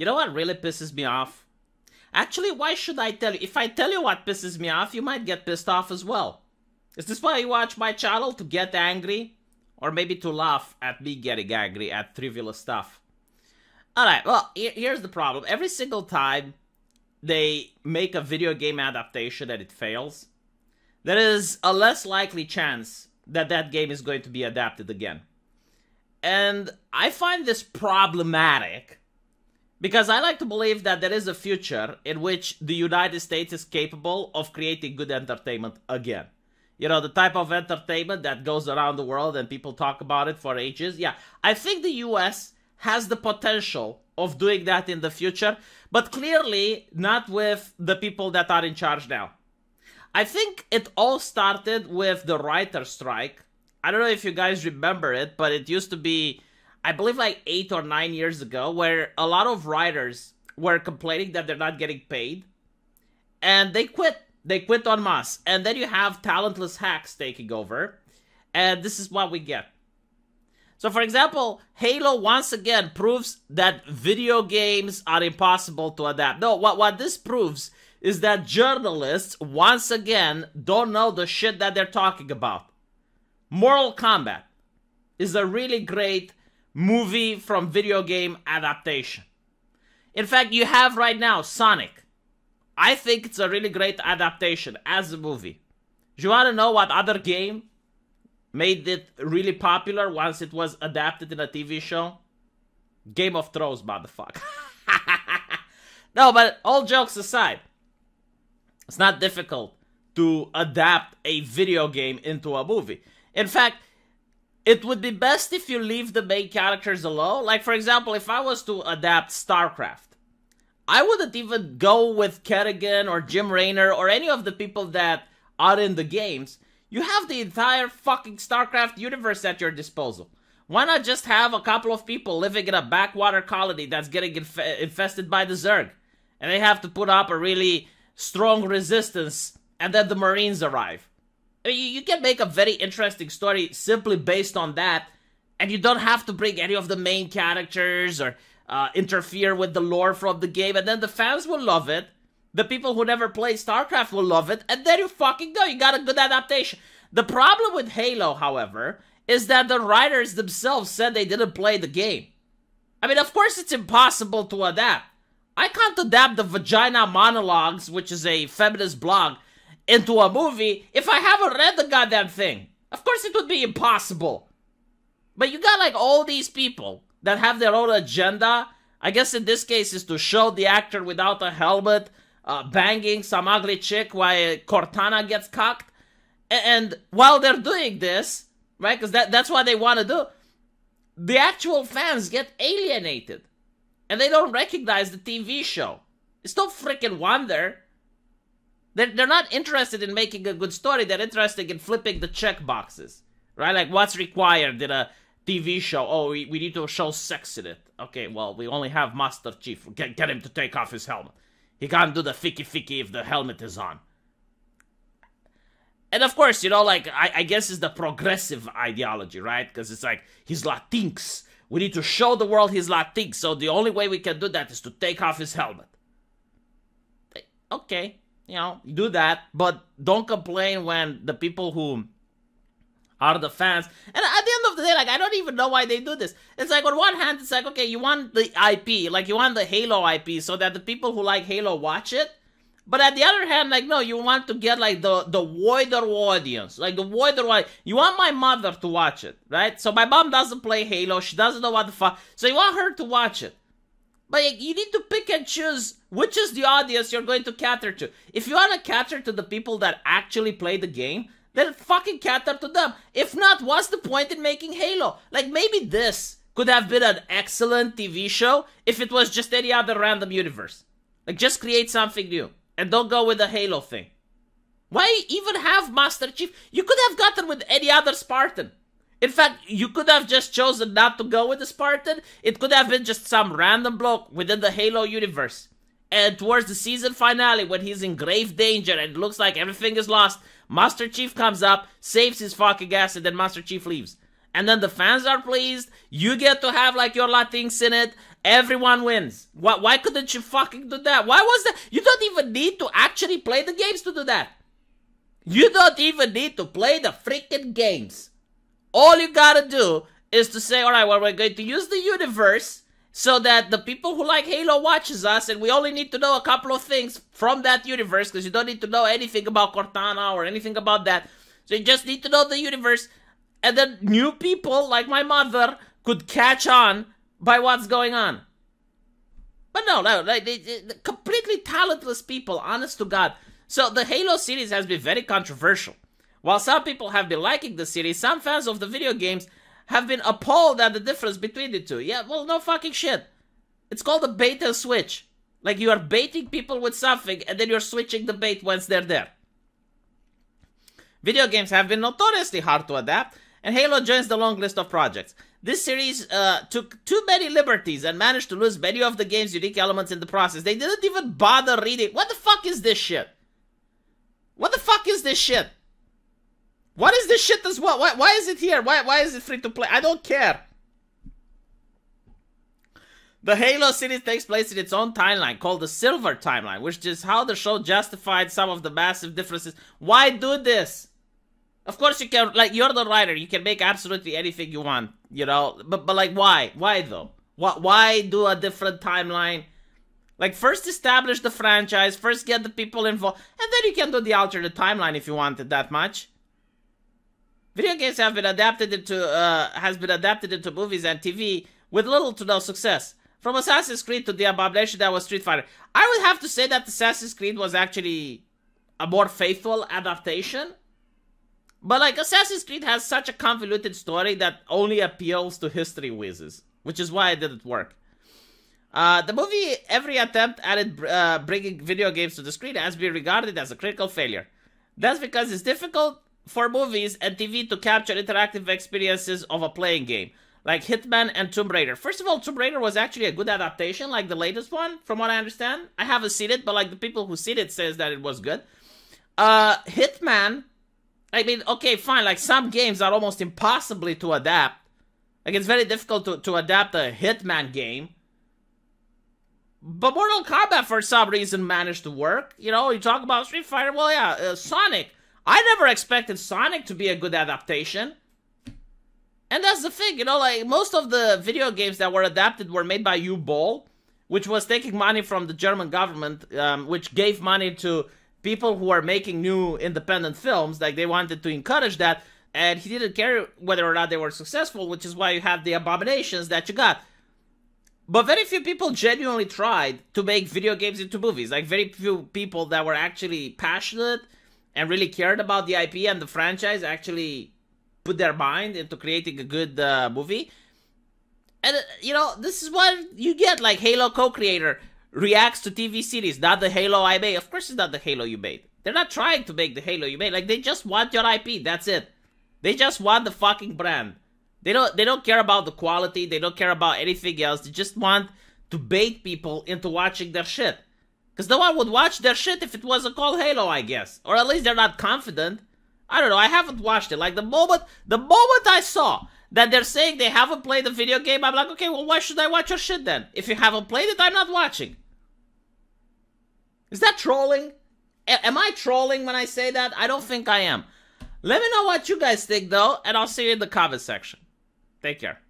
You know what really pisses me off? Actually, why should I tell you? If I tell you what pisses me off, you might get pissed off as well. Is this why you watch my channel? To get angry? Or maybe to laugh at me getting angry at trivial stuff? Alright, well, here's the problem. Every single time they make a video game adaptation and it fails, there is a less likely chance that that game is going to be adapted again. And I find this problematic because I like to believe that there is a future in which the United States is capable of creating good entertainment again. You know, the type of entertainment that goes around the world and people talk about it for ages. Yeah, I think the US has the potential of doing that in the future, but clearly not with the people that are in charge now. I think it all started with the writer's strike. I don't know if you guys remember it, but it used to be, I believe like 8 or 9 years ago, where a lot of writers were complaining that they're not getting paid. And they quit. They quit en masse. And then you have talentless hacks taking over. And this is what we get. So for example, Halo once again proves that video games are impossible to adapt. No, what this proves is that journalists once again don't know the shit that they're talking about. Mortal Kombat is a really great movie from video game adaptation. In fact, you have right now Sonic. I think it's a really great adaptation as a movie. Do you want to know what other game made it really popular once it was adapted in a TV show? Game of Thrones, motherfucker. No, but all jokes aside, it's not difficult to adapt a video game into a movie. In fact, it would be best if you leave the main characters alone. Like, for example, if I was to adapt StarCraft, I wouldn't even go with Kerrigan or Jim Raynor or any of the people that are in the games. You have the entire fucking StarCraft universe at your disposal. Why not just have a couple of people living in a backwater colony that's getting infested by the Zerg? And they have to put up a really strong resistance, and then the Marines arrive. I mean, you can make a very interesting story simply based on that, and you don't have to bring any of the main characters or interfere with the lore from the game, and then the fans will love it. The people who never played StarCraft will love it, and there you fucking go. You got a good adaptation. The problem with Halo, however, is that the writers themselves said they didn't play the game. I mean, of course it's impossible to adapt. I can't adapt the Vagina Monologues, which is a feminist blog, into a movie if I haven't read the goddamn thing. Of course it would be impossible. But you got like all these people that have their own agenda. I guess in this case is to show the actor without a helmet banging some ugly chick while Cortana gets cocked. And while they're doing this, right, because that's what they want to do, the actual fans get alienated. And they don't recognize the TV show. It's no freaking wonder. They're not interested in making a good story. They're interested in flipping the check boxes. Right? Like, what's required in a TV show? Oh, we need to show sex in it. Okay, well, we only have Master Chief. Get him to take off his helmet. He can't do the ficky if the helmet is on. And of course, you know, like, I guess it's the progressive ideology, right? Because it's like, he's Latinx. We need to show the world he's Latinx. So the only way we can do that is to take off his helmet. Okay. You know, do that, but don't complain when the people who are the fans, and at the end of the day, like, I don't even know why they do this. It's like, on one hand, it's like, okay, you want the IP, like, you want the Halo IP so that the people who like Halo watch it, but at the other hand, like, no, you want to get, like, the wider audience, like, the wider audience. You want my mother to watch it, right? So my mom doesn't play Halo, she doesn't know what the fuck, so you want her to watch it. But you need to pick and choose which is the audience you're going to cater to. If you want to cater to the people that actually play the game, then fucking cater to them. If not, what's the point in making Halo? Like, maybe this could have been an excellent TV show if it was just any other random universe. Like, just create something new. And don't go with the Halo thing. Why even have Master Chief? You could have gotten with any other Spartan. In fact, you could have just chosen not to go with the Spartan. It could have been just some random bloke within the Halo universe. And towards the season finale, when he's in grave danger and it looks like everything is lost, Master Chief comes up, saves his fucking ass, and then Master Chief leaves. and then the fans are pleased. You get to have like your Latinx in it. Everyone wins. Why couldn't you fucking do that? Why was that? You don't even need to actually play the games to do that. You don't even need to play the freaking games. All you gotta do is to say, alright, well, we're going to use the universe so that the people who like Halo watches us, and we only need to know a couple of things from that universe, because you don't need to know anything about Cortana or anything about that. So you just need to know the universe, and then new people like my mother could catch on by what's going on. But no, like, they completely talentless people, honest to God. So the Halo series has been very controversial. While some people have been liking the series, some fans of the video games have been appalled at the difference between the two. Yeah, well, no fucking shit. It's called a bait and switch. Like, you are baiting people with something, and then you're switching the bait once they're there. Video games have been notoriously hard to adapt, and Halo joins the long list of projects. This series took too many liberties and managed to lose many of the game's unique elements in the process. They didn't even bother reading. What the fuck is this shit? What the fuck is this shit? What is this shit as well? Why is it here? Why is it free to play? I don't care. The Halo series takes place in its own timeline called the Silver Timeline, which is how the show justified some of the massive differences. Why do this? Of course you can, like, you're the writer, you can make absolutely anything you want, you know, but like, why? Why though? Why do a different timeline? Like, first establish the franchise, first get the people involved, and then you can do the alternate timeline if you want it that much. Video games have been adapted into movies and TV with little to no success. From Assassin's Creed to the abomination that was Street Fighter. I would have to say that Assassin's Creed was actually a more faithful adaptation. But like, Assassin's Creed has such a convoluted story that only appeals to history whizzes, which is why it didn't work. The movie, every attempt at it bringing video games to the screen has been regarded as a critical failure. That's because it's difficult for movies and TV to capture interactive experiences of a playing game, like Hitman and Tomb Raider. First of all, Tomb Raider was actually a good adaptation, like the latest one, from what I understand. I haven't seen it, but like the people who seen it says that it was good. Hitman, I mean, okay, fine, like some games are almost impossibly to adapt. Like, it's very difficult to adapt a Hitman game. But Mortal Kombat, for some reason, managed to work. You know, you talk about Street Fighter, well, yeah, Sonic. I never expected Sonic to be a good adaptation. And that's the thing, you know, like, most of the video games that were adapted were made by U-Ball, which was taking money from the German government, which gave money to people who are making new independent films. Like, they wanted to encourage that, and he didn't care whether or not they were successful, which is why you have the abominations that you got. But very few people genuinely tried to make video games into movies. Like, very few people that were actually passionate and really cared about the IP and the franchise actually put their mind into creating a good movie. And, you know, this is what you get. Like, Halo co-creator reacts to TV series, not the Halo I made. Of course it's not the Halo you made. They're not trying to make the Halo you made. Like, they just want your IP, that's it. They just want the fucking brand. They don't care about the quality, they don't care about anything else. They just want to bait people into watching their shit. Because no one would watch their shit if it wasn't called Halo, I guess. Or at least they're not confident. I don't know, I haven't watched it. Like, the moment I saw that they're saying they haven't played the video game, I'm like, okay, well, why should I watch your shit then? If you haven't played it, I'm not watching. Is that trolling? Am I trolling when I say that? I don't think I am. Let me know what you guys think, though, and I'll see you in the comment section. Take care.